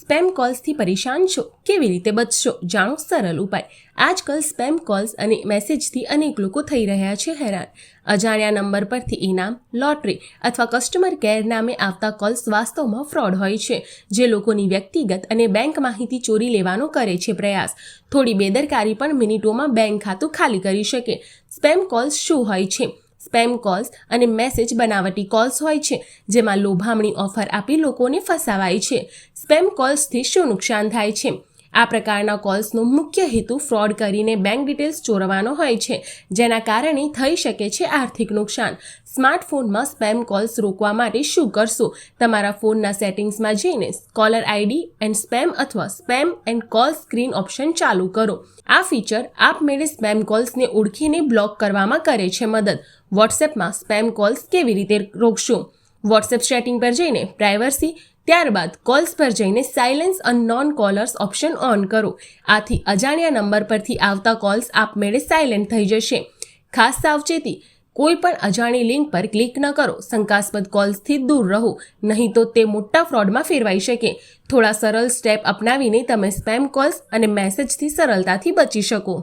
Spam કોલ્સથી પરેશાન છો? કેવી રીતે બચશો? જાણો સરળ ઉપાય। આજકાલ સ્પેમ કોલ્સ અને મેસેજથી અનેક લોકો થઈ રહ્યા છે હેરાન। અજાણ્યા નંબર પરથી ઇનામ, લોટરી અથવા કસ્ટમર કેર નામે આવતા કોલ્સ વાસ્તવમાં ફ્રોડ હોય છે, જે લોકોની વ્યક્તિગત અને બેંક માહિતી ચોરી લેવાનો કરે છે પ્રયાસ। થોડી બેદરકારી પણ મિનિટોમાં બેંક ખાતું ખાલી કરી શકે। સ્પેમ કોલ્સ શું હોય છે? સ્પેમ કોલ્સ અને મેસેજ બનાવટી કોલ્સ હોય છે, જેમાં લોભામણી ઓફર આપી લોકોને ફસાવાય છે। સ્પેમ કોલ્સથી શું નુકસાન થાય છે? આ પ્રકારના કોલ્સનો મુખ્ય હેતુ ફ્રોડ કરીને બેંક ડિટેલ્સ ચોરવાનો હોય છે, જેના કારણે થઈ શકે છે આર્થિક નુકસાન। સ્માર્ટફોનમાં સ્પેમ કોલ્સ રોકવા માટે શું કરશો? તમારા ફોનના સેટિંગ્સમાં જઈને કોલર આઈડી એન્ડ સ્પેમ અથવા spam and call screen option ચાલુ કરો। આ ફીચર આપમેળે સ્પેમ કોલ્સને ઓળખીને બ્લોક કરવામાં કરે છે મદદ। વોટ્સએપમાં સ્પેમ કોલ્સ કેવી રીતે રોકશો? વોટ્સએપ સેટિંગ પર જઈને પ્રાઇવસી, ત્યારબાદ કોલ્સ પર જઈને સાયલેન્સ અનનોન કોલર્સ ઓપ્શન ઓન કરો। આથી અજાણ્યા નંબર પરથી આવતા કોલ્સ આપમેળે સાયલેન્ટ થઈ જશે। ખાસ સાવચેતી, કોઈ પણ અજાણી લિંક પર ક્લિક ન કરો। શંકાસ્પદ કોલ્સથી દૂર રહો, નહીં તો તે મોટા ફ્રોડમાં ફેરવાઈ શકે। થોડા સરળ સ્ટેપ અપનાવીને તમે સ્પેમ કોલ્સ અને મેસેજથી સરળતાથી બચી શકો।